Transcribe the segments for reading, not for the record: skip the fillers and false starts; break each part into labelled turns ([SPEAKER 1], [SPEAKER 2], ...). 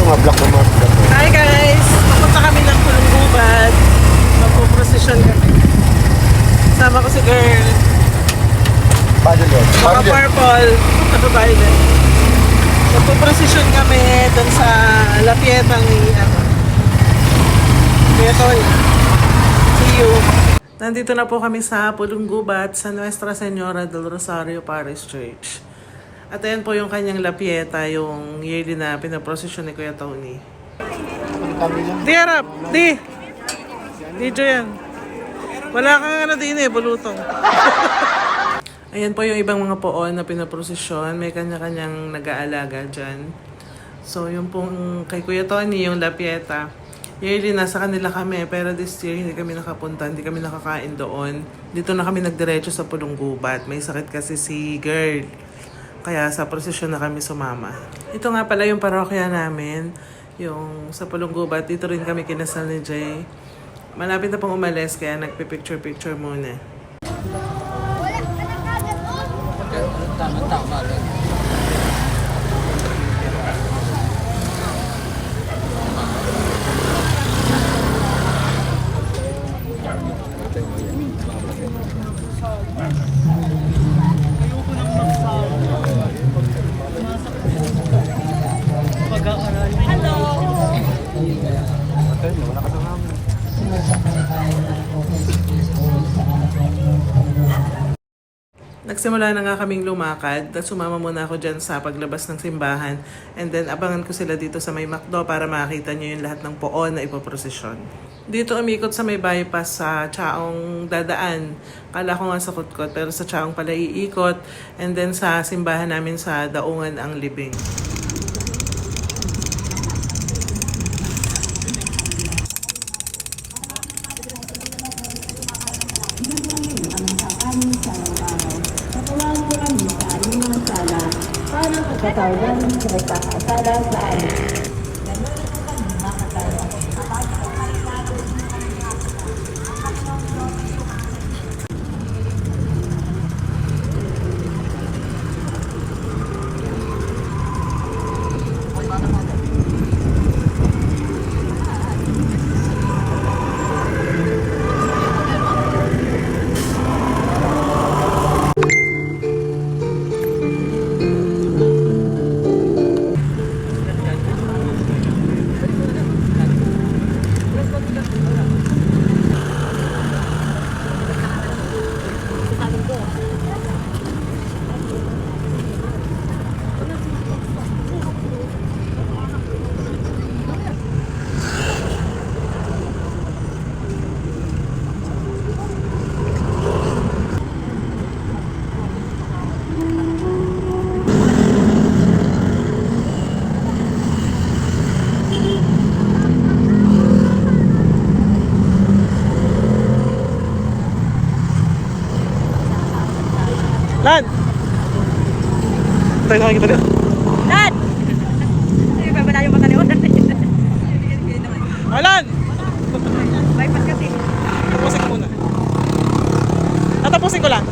[SPEAKER 1] mga black na mga black.
[SPEAKER 2] Hi guys! Papunta kami ng Pulunggubad. Magpo-procession kami. Sama ko si girl.
[SPEAKER 1] Violet.
[SPEAKER 2] Baka purple. Violet. Magpo-procession kami dun sa lapietang ni Kuya Tony. See you! Nandito na po kami sa Pulunggubad sa Nuestra Señora del Rosario Parish Church. At ayan po yung kanyang lapieta, yung yearly na pinaprosesyon ni Kuya Tony. Di harap! Di! Video yan. Wala kang din bulutong. Ayan po yung ibang mga poon na pinaprosesyon. May kanya-kanyang nag-aalaga dyan. So yung pong kay Kuya Tony, yung lapieta, yearly nasa kanila kami, pero this year hindi kami nakapunta, hindi kami nakakain doon. Dito na kami nagdiretso sa Pulunggubad. May sakit kasi si girl. Kaya sa prosesyon na kami sumama. Ito nga pala yung parokya namin, yung sa Pulunggubad. Dito rin kami kinasal ni Jay. Malapit na pong umalis, kaya nagpipicture-picture muna.
[SPEAKER 3] Tama lang.
[SPEAKER 2] Nagsimula na nga kaming lumakad at sumama muna ako dyan sa paglabas ng simbahan, and then abangan ko sila dito sa may McDo para makita nyo yung lahat ng poon na ipoprosesyon. Dito umikot sa may bypass sa Chaong dadaan. Kala ko nga sa Kutkot pero sa Chaong pala iikot, and then sa simbahan namin sa Daungan ang Libing.
[SPEAKER 4] Katawan sa nagkakasala sa amin.
[SPEAKER 2] Lan! Tayo nakikita dito.
[SPEAKER 4] Lan! Hindi ba na yung mata ni Oran?
[SPEAKER 2] Lan!
[SPEAKER 4] Bypass kasi.
[SPEAKER 2] Tapusin ko muna. Tatapusin ko lang.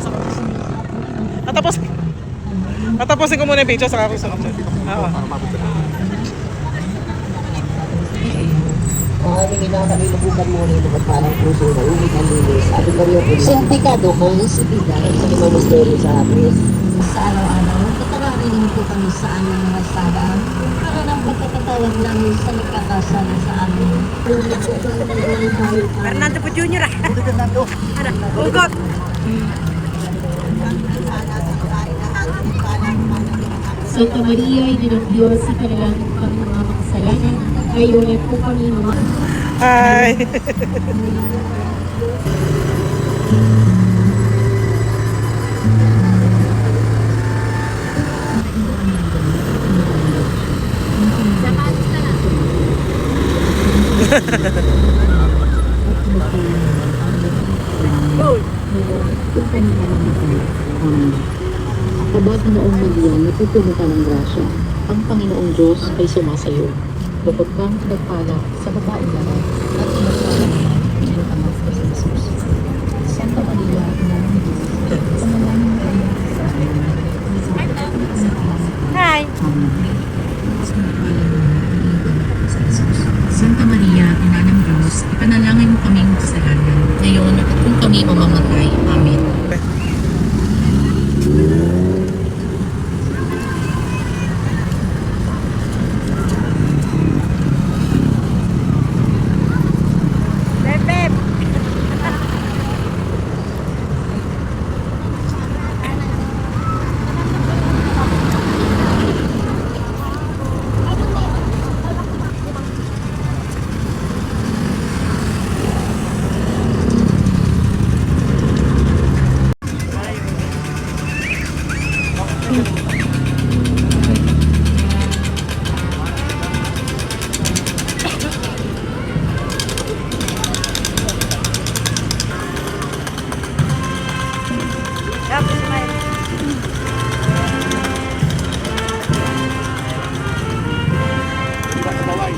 [SPEAKER 2] Tatapusin ko muna yung video, saka ako sunod dyan. Oo.
[SPEAKER 5] Hindi na kami mabukan mo rin at parang puso na umit ang linis. Sabi ko rin, sintikado ko yung sibigay sa limang misteryo sa amin. Sa araw-araw, itararinig po kami sa aming mga sala para ng pagkakatawag namin sa nagkakasala sa amin.
[SPEAKER 4] Fernando po Jr. Ugot!
[SPEAKER 5] Santa Maria, Ina ng Diyos, sa kanilang mga makasalanan, ngayon po kami mga...
[SPEAKER 2] Hi!
[SPEAKER 5] Kabat noong Maria, natutunan ka ng grasya. Ang Panginoong Diyos ay sumasayo. Bukod kang nagpala sa babaeng lahat at sinasala ng anak ko sa Jesus. Santa Maria, Ina ng Diyos, panalangin mo rin sa amin.
[SPEAKER 4] Hi!
[SPEAKER 5] Amen. hindi mamamatay. Amen.
[SPEAKER 4] Beb, beb. Tapos may
[SPEAKER 1] Bawal.